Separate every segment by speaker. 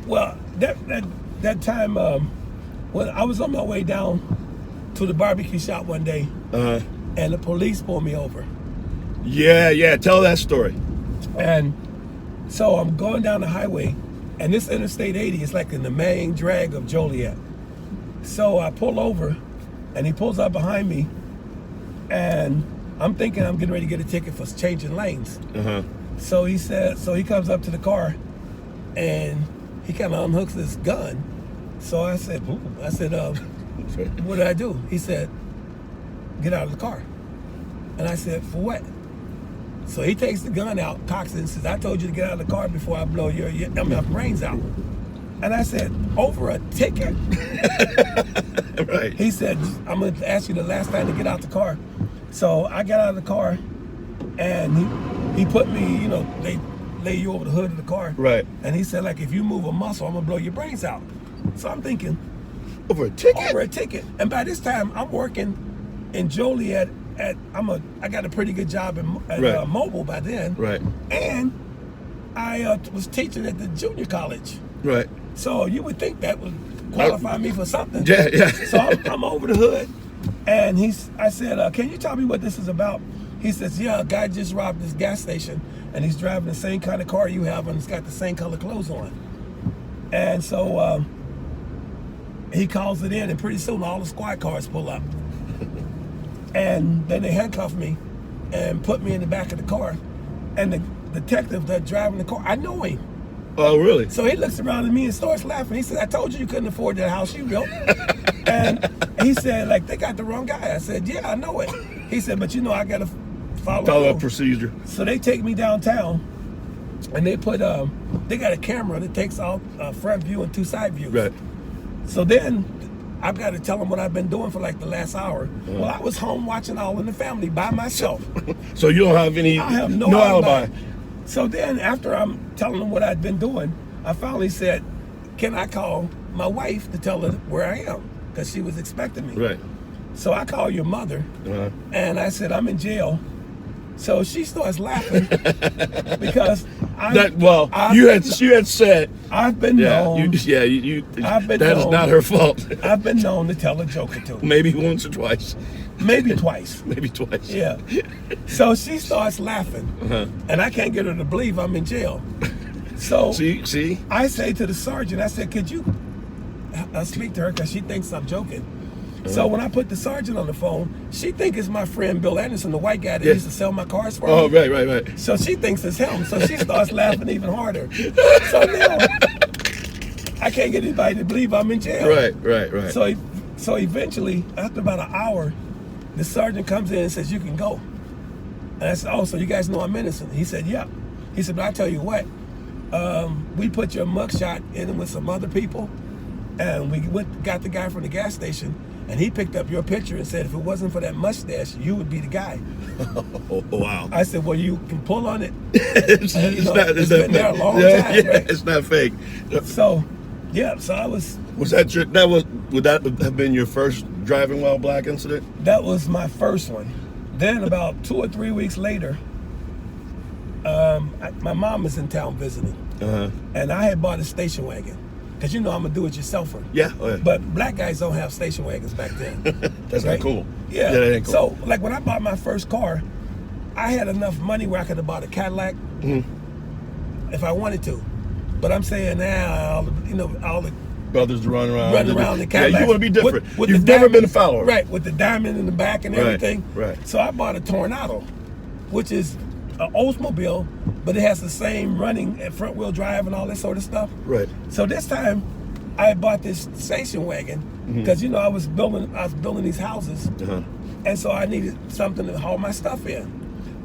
Speaker 1: Well, that time when I was on my way down to the barbecue shop one day, and the police pulled me over.
Speaker 2: Yeah. Tell that story.
Speaker 1: And so I'm going down the highway, and this Interstate 80 is like in the main drag of Joliet. So I pull over, and he pulls up behind me, and I'm thinking I'm getting ready to get a ticket for changing lanes. So he comes up to the car, and he kind of unhooks his gun. So I said, what did I do? He said, get out of the car. And I said, for what? So he takes the gun out, cocks it, and says, I told you to get out of the car before I blow your brains out. And I said, over a ticket?
Speaker 2: Right.
Speaker 1: He said, I'm going to ask you the last time to get out the car. So I got out of the car, and he put me, they lay you over the hood of the car.
Speaker 2: Right.
Speaker 1: And he said, like, if you move a muscle, I'm going to blow your brains out. So I'm thinking,
Speaker 2: over a ticket?
Speaker 1: Over a ticket. And by this time, I'm working in Joliet I got a pretty good job at Mobile by then.
Speaker 2: Right.
Speaker 1: And I was teaching at the junior college.
Speaker 2: Right.
Speaker 1: So you would think that would qualify me for something.
Speaker 2: Yeah.
Speaker 1: So I'm over the hood, and I said, can you tell me what this is about? He says, yeah, a guy just robbed this gas station, and he's driving the same kind of car you have, and he's got the same color clothes on. And so he calls it in, and pretty soon all the squad cars pull up. And then they handcuffed me and put me in the back of the car. And the detective that's driving the car, I know him.
Speaker 2: Oh, really?
Speaker 1: So he looks around at me and starts laughing. He said, I told you couldn't afford that house you built. And he said, like, they got the wrong guy. I said, yeah, I know it. He said, but I got to follow
Speaker 2: a procedure.
Speaker 1: So they take me downtown, and they put, they got a camera that takes out front view and two side views.
Speaker 2: Right.
Speaker 1: So then I've got to tell them what I've been doing for like the last hour. Well, I was home watching All in the Family by myself.
Speaker 2: So you don't have any?
Speaker 1: I have no alibi. So then after I'm telling them what I'd been doing, I finally said, can I call my wife to tell her where I am? Because she was expecting me.
Speaker 2: Right. So
Speaker 1: I call your mother, and I said, I'm in jail. So she starts laughing because
Speaker 2: you had said
Speaker 1: I've been known.
Speaker 2: That is not her fault.
Speaker 1: I've been known to tell a joke or two.
Speaker 2: Maybe once or twice.
Speaker 1: Maybe twice.
Speaker 2: Maybe twice.
Speaker 1: Yeah. So she starts laughing, and I can't get her to believe I'm in jail. So
Speaker 2: see,
Speaker 1: I say to the sergeant, I said, could you speak to her because she thinks I'm joking. So when I put the sergeant on the phone, she thinks it's my friend Bill Anderson, the white guy that used to sell my cars for me.
Speaker 2: Oh, right.
Speaker 1: So she thinks it's him. So she starts laughing even harder. So now I can't get anybody to believe I'm in jail.
Speaker 2: Right.
Speaker 1: So eventually, after about an hour, the sergeant comes in and says, you can go. And I said, oh, so you guys know I'm innocent? He said, yeah. He said, but I tell you what, we put your mugshot in with some other people, and we got the guy from the gas station, and he picked up your picture and said, if it wasn't for that mustache, you would be the guy.
Speaker 2: Oh, wow.
Speaker 1: I said, well, you can pull on it.
Speaker 2: It's
Speaker 1: been there a long time, right?
Speaker 2: It's not fake.
Speaker 1: So I was...
Speaker 2: Would that have been your first driving while black incident?
Speaker 1: That was my first one. Then about 2 or 3 weeks later, my mom was in town visiting. And I had bought a station wagon. Because I'm a do-it-yourselfer.
Speaker 2: Yeah.
Speaker 1: But black guys don't have station wagons back then.
Speaker 2: That's not cool.
Speaker 1: Yeah.
Speaker 2: That ain't cool.
Speaker 1: So, like when I bought my first car, I had enough money where I could have bought a Cadillac if I wanted to. But I'm saying now, all the
Speaker 2: brothers running around
Speaker 1: the Cadillac.
Speaker 2: Yeah, you want to be different. You've never been a follower.
Speaker 1: Right, with the diamond in the back and everything.
Speaker 2: Right.
Speaker 1: So I bought a Tornado, which is an Oldsmobile, but it has the same running and front wheel drive and all that sort of stuff.
Speaker 2: Right.
Speaker 1: So this time, I bought this station wagon because I was building these houses, and so I needed something to haul my stuff in.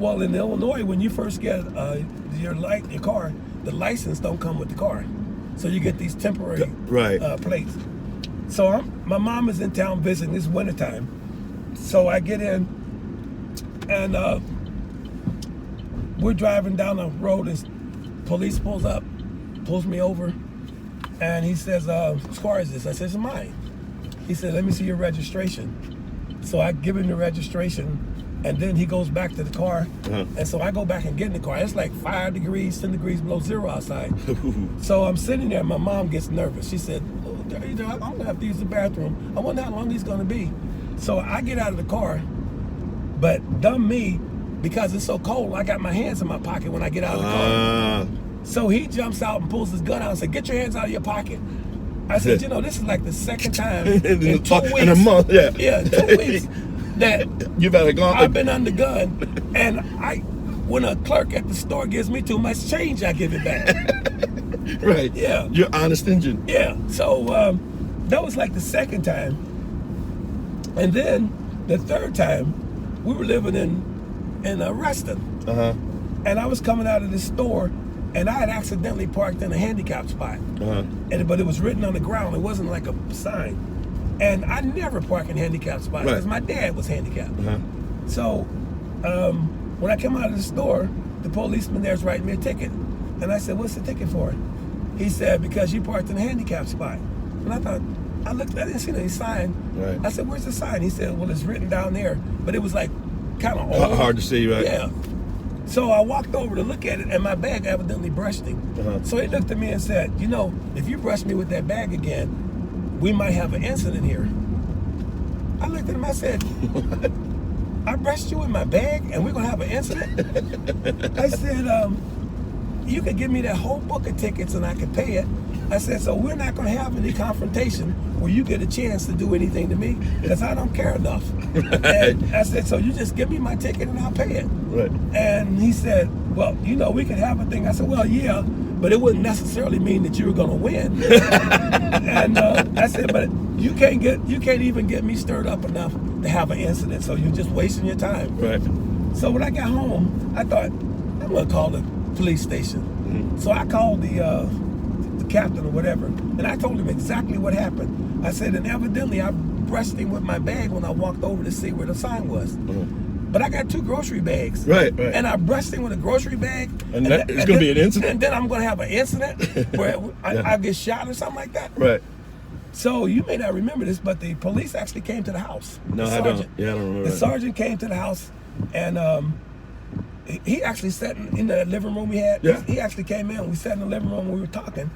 Speaker 1: Well, in Illinois, when you first get your car, the license don't come with the car, so you get these temporary plates. So my mom is in town visiting. This wintertime, so I get in, and we're driving down the road, and police pulls me over, and he says, whose car is this? I said, it's mine. He said, let me see your registration. So I give him the registration, And then he goes back to the car.
Speaker 2: Uh-huh.
Speaker 1: And so I go back and get in the car. It's like 5 degrees, 10 degrees below zero outside. So I'm sitting there. My mom gets nervous. She said, oh, I'm going to have to use the bathroom. I wonder how long he's going to be. So I get out of the car. But dumb me, because it's so cold, I got my hands in my pocket when I get out of the car. So he jumps out and pulls his gun out and said, get your hands out of your pocket. I said, this is like the second time in 2 weeks.
Speaker 2: In a month, yeah.
Speaker 1: Yeah, 2 weeks that
Speaker 2: You better go.
Speaker 1: I've been under gun. And when a clerk at the store gives me too much change, I give it back.
Speaker 2: Right.
Speaker 1: Yeah.
Speaker 2: You're honest engine.
Speaker 1: Yeah. So that was like the second time. And then the third time, we were living in Reston.
Speaker 2: Uh-huh.
Speaker 1: And I was coming out of the store, and I had accidentally parked in a handicap spot.
Speaker 2: Uh-huh.
Speaker 1: But it was written on the ground. It wasn't like a sign. And I never park in handicap spots because my dad was handicapped.
Speaker 2: Uh-huh.
Speaker 1: So when I came out of the store, the policeman there's writing me a ticket. And I said, what's the ticket for? He said, because you parked in a handicap spot. And I thought, I didn't see any sign.
Speaker 2: Right.
Speaker 1: I said, where's the sign? He said, well, it's written down there. But it was like kind of old.
Speaker 2: Hard to see, right?
Speaker 1: Yeah. So I walked over to look at it, and my bag evidently brushed him. Uh-huh. So he looked at me and said, if you brush me with that bag again, we might have an incident here. I looked at him, I said, what? I brushed you with my bag, and we're going to have an incident? I said, you could give me that whole book of tickets, and I could pay it. I said, so we're not going to have any confrontation where you get a chance to do anything to me because I don't care enough. Right. And I said, so you just give me my ticket and I'll pay it.
Speaker 2: Right.
Speaker 1: And he said, well, we could have a thing. I said, well, yeah, but it wouldn't necessarily mean that you were going to win. And I said, but you can't even get me stirred up enough to have an incident, so you're just wasting your time.
Speaker 2: Right.
Speaker 1: So when I got home, I thought, I'm going to call the police station. Mm-hmm. So I called the captain or whatever, and I told him exactly what happened. I said, and evidently I brushed him with my bag when I walked over to see where the sign was. Mm-hmm. But I got 2 grocery bags. Right. And I brushed him with a grocery bag.
Speaker 2: And it's going to be an incident?
Speaker 1: And then I'm going to have an incident where I'll get shot or something like that.
Speaker 2: Right.
Speaker 1: So you may not remember this, but the police actually came to the house.
Speaker 2: No, I don't. Yeah, I don't remember.
Speaker 1: The sergeant came to the house, and he actually sat in the living room we had. Yeah. He actually came in. We sat in the living room and we were talking.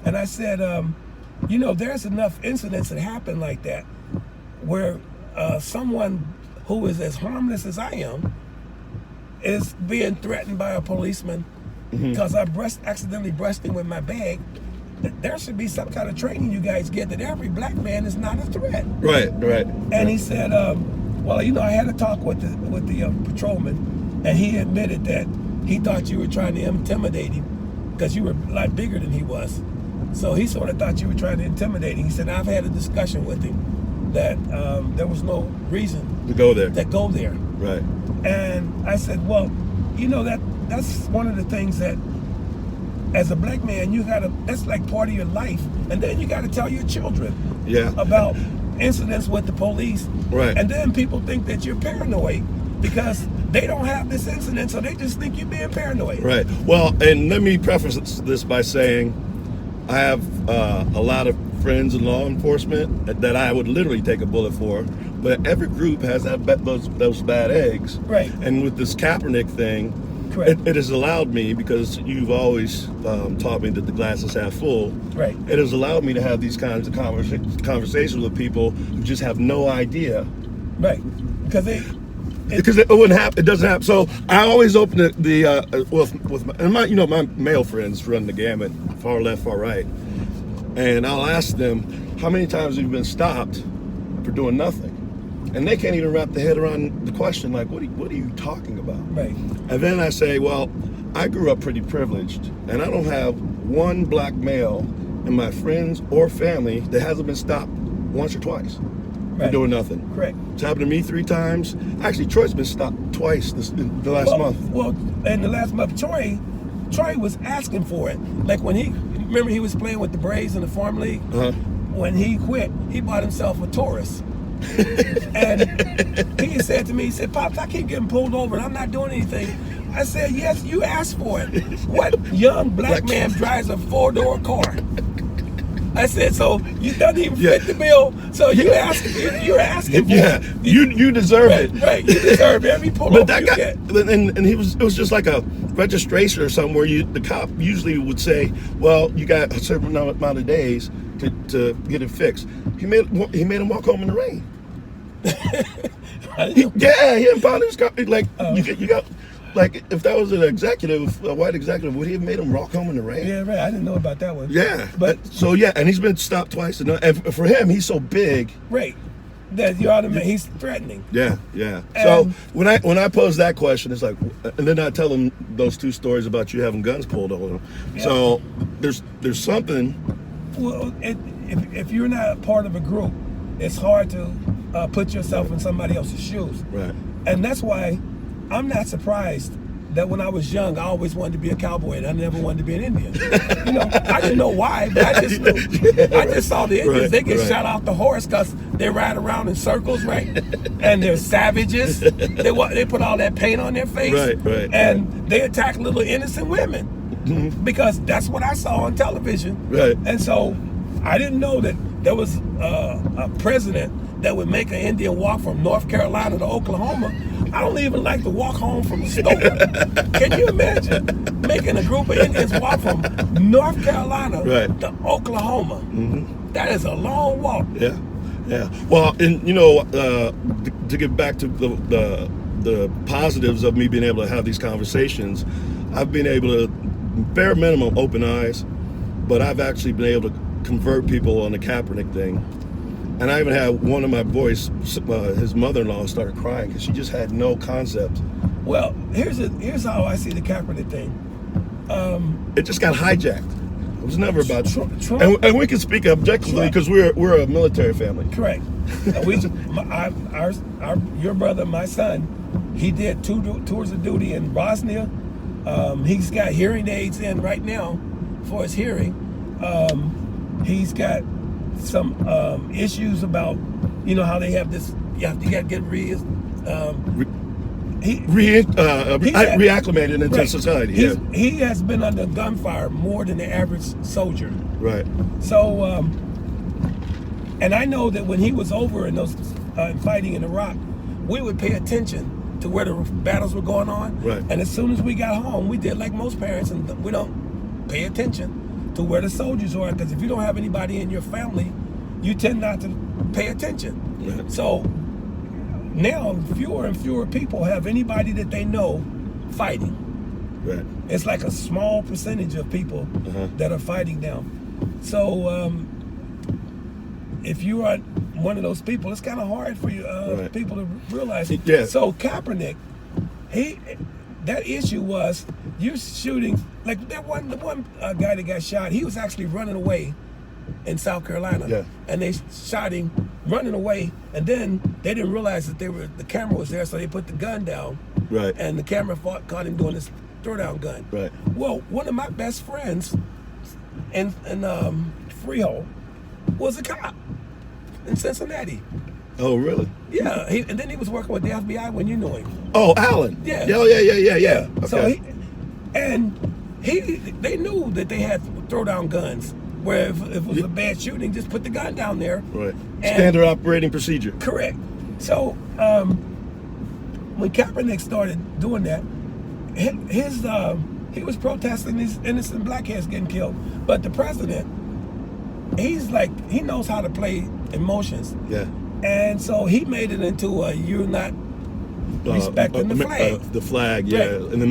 Speaker 1: And I said, there's enough incidents that happen like that where someone who is as harmless as I am is being threatened by a policeman because I accidentally brushed him with my bag. There should be some kind of training you guys get that every black man is not a threat. Right. And he said, I had a talk with the patrolman, and he admitted that he thought you were trying to intimidate him because you were a lot bigger than he was. So he sort of thought you were trying to intimidate him. He said, I've had a discussion with him that there was no reason
Speaker 2: to go there.
Speaker 1: Right. And I said, well, that's one of the things that as a black man, that's like part of your life. And then you got to tell your children about incidents with the police. Right. And then people think that you're paranoid because they don't have this incident, so they just think you're being paranoid. Right.
Speaker 2: Well, and let me preface this by saying I have a lot of friends in law enforcement that I would literally take a bullet for, but every group has those bad eggs. Right. And with this Kaepernick thing, it has allowed me, because you've always taught me that the glass is half full. Right. It has allowed me to have these kinds of conversations with people who just have no idea.
Speaker 1: Right. Because
Speaker 2: it wouldn't happen. It doesn't happen. So I always open my male friends run the gamut, far left, far right, and I'll ask them, how many times have you been stopped for doing nothing? And they can't even wrap their head around the question, like, what are you talking about? Right. And then I say, well, I grew up pretty privileged, and I don't have one black male in my friends or family that hasn't been stopped once or twice. Right. Doing nothing. Correct. It's happened to me 3 times. Actually, Troy's been stopped twice in the last month.
Speaker 1: Well, in the last month, Troy was asking for it. Like when remember he was playing with the Braves in the farm league? Uh-huh. When he quit, he bought himself a Taurus. And he said to me, he said, Pops, I keep getting pulled over and I'm not doing anything. I said, yes, you asked for it. What young black man drives a 4-door car? I said, so you doesn't even fit the bill. So you're asking for
Speaker 2: Yeah, you deserve it.
Speaker 1: Right, you deserve every pull
Speaker 2: But
Speaker 1: over
Speaker 2: that
Speaker 1: you
Speaker 2: guy,
Speaker 1: get.
Speaker 2: and it was just like a registration or something where the cop usually would say, well, you got a certain amount of days to get it fixed. He made him walk home in the rain. He impounded his car. Like you got. Like, if that was an executive, a white executive, would he have made him walk home in the rain?
Speaker 1: Yeah, right. I didn't know about that one.
Speaker 2: Yeah.
Speaker 1: But
Speaker 2: so, and he's been stopped twice. And for him, he's so big.
Speaker 1: right. That you ought to he's threatening.
Speaker 2: Yeah. So when I pose that question, it's like, and then I tell them those two stories about you having guns pulled on them. Yeah. So there's something.
Speaker 1: Well, if you're not part of a group, it's hard to put yourself in somebody else's shoes.
Speaker 2: Right.
Speaker 1: And that's why I'm not surprised that when I was young, I always wanted to be a cowboy and I never wanted to be an Indian. You know, I didn't know why, but I just knew. I just saw the Indians. They get shot off the horse because they ride around in circles, right? And they're savages. They put all that paint on their face.
Speaker 2: Right.
Speaker 1: And they attack little innocent women because that's what I saw on television.
Speaker 2: Right.
Speaker 1: And so I didn't know that there was a president that would make an Indian walk from North Carolina to Oklahoma. I don't even like to walk home from the store. Can you imagine making a group of Indians walk from North Carolina to Oklahoma? Mm-hmm. That is a long walk.
Speaker 2: Yeah. Well, and to get back to the positives of me being able to have these conversations, I've been able to, bare minimum, open eyes, but I've actually been able to convert people on the Kaepernick thing. And I even had one of my boys, his mother-in-law, started crying because she just had no concept.
Speaker 1: Well, here's how I see the Kaepernick thing.
Speaker 2: It just got hijacked. It was never about
Speaker 1: Trump.
Speaker 2: And we can speak objectively because we're a military family.
Speaker 1: Correct. Your brother, my son, he did 2 tours of duty in Bosnia. He's got hearing aids in right now for his hearing. He's got some issues about, how they have this, you have to get
Speaker 2: reacclimated into society.
Speaker 1: He has been under gunfire more than the average soldier.
Speaker 2: Right.
Speaker 1: So, and I know that when he was over in those fighting in Iraq, we would pay attention to where the battles were going on.
Speaker 2: Right.
Speaker 1: And as soon as we got home, we did like most parents, and we don't pay attention to where the soldiers are, because if you don't have anybody in your family, you tend not to pay attention.
Speaker 2: Right.
Speaker 1: So now fewer and fewer people have anybody that they know fighting.
Speaker 2: Right.
Speaker 1: It's like a small percentage of people that are fighting now. So if you are one of those people, it's kind of hard for you people to realize.
Speaker 2: Yeah.
Speaker 1: So Kaepernick, that issue was you're shooting, like the one guy that got shot, he was actually running away in South Carolina.
Speaker 2: Yeah.
Speaker 1: And they shot him running away, and then they didn't realize that the camera was there, so they put the gun down.
Speaker 2: Right.
Speaker 1: And the camera caught him doing this throwdown gun.
Speaker 2: Right.
Speaker 1: Well, one of my best friends in Freehold was a cop in Cincinnati.
Speaker 2: Oh, really?
Speaker 1: Yeah, and then he was working with the FBI when you knew him.
Speaker 2: Oh, Alan.
Speaker 1: Yeah.
Speaker 2: Yeah. Okay.
Speaker 1: So they knew that they had throwdown guns, where if it was a bad shooting, just put the gun down there.
Speaker 2: Right. Standard operating procedure.
Speaker 1: Correct. So when Kaepernick started doing that, he was protesting these innocent blackheads getting killed. But the president, he knows how to play emotions.
Speaker 2: Yeah.
Speaker 1: And so he made it into you're not respecting the flag.
Speaker 2: The flag, yeah,
Speaker 1: Right.
Speaker 2: and the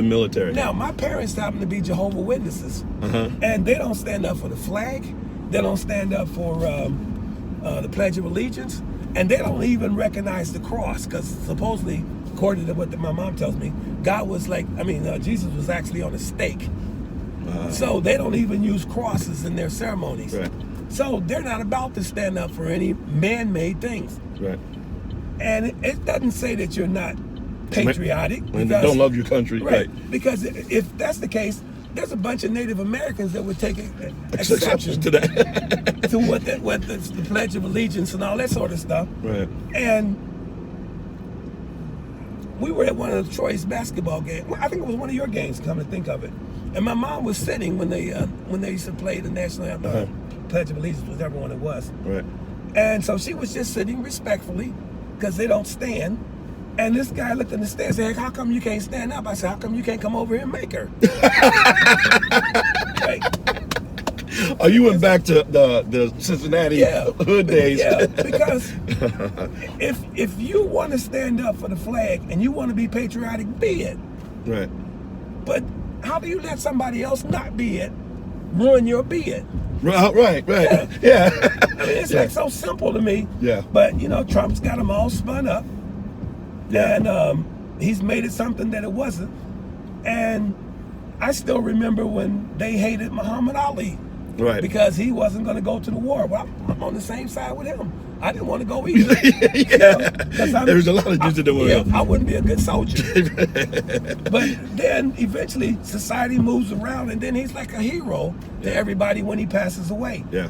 Speaker 2: military.
Speaker 1: Now, my parents happen to be Jehovah's Witnesses, and they don't stand up for the flag. They don't stand up for the Pledge of Allegiance, and they don't even recognize the cross, because supposedly, according to what my mom tells me, Jesus was actually on a stake. So they don't even use crosses in their ceremonies.
Speaker 2: Right.
Speaker 1: So they're not about to stand up for any man-made things.
Speaker 2: Right.
Speaker 1: And it doesn't say that you're not patriotic.
Speaker 2: And don't love your country.
Speaker 1: Right. Because if that's the case, there's a bunch of Native Americans that would take exception
Speaker 2: to that.
Speaker 1: to what the Pledge of Allegiance and all that sort of stuff.
Speaker 2: Right.
Speaker 1: And we were at one of the Troy's basketball games. I think it was one of your games, come to think of it. And my mom was sitting when they used to play the national anthem, Pledge of Allegiance, whichever one it was.
Speaker 2: Right.
Speaker 1: And so she was just sitting respectfully because they don't stand. And this guy looked in the stand and said, "How come you can't stand up?" I said, "How come you can't come over here and make her?" Right.
Speaker 2: Oh, you went back to the Cincinnati hood days.
Speaker 1: Yeah, because if you want to stand up for the flag and you want to be patriotic, be it.
Speaker 2: Right.
Speaker 1: But how do you let somebody else not be it ruin your be it?
Speaker 2: Right. Yeah.
Speaker 1: I mean, it's like so simple to me.
Speaker 2: Yeah.
Speaker 1: But, you know, Trump's got them all spun up.
Speaker 2: Yeah.
Speaker 1: And he's made it something that it wasn't. And I still remember when they hated Muhammad Ali.
Speaker 2: Right.
Speaker 1: Because he wasn't going to go to the war. Well, I'm on the same side with him. I didn't want to go either.
Speaker 2: There's a lot of dudes that don't want to go.
Speaker 1: I wouldn't be a good soldier. But then eventually society moves around, and then he's like a hero to everybody when he passes away.
Speaker 2: Yeah.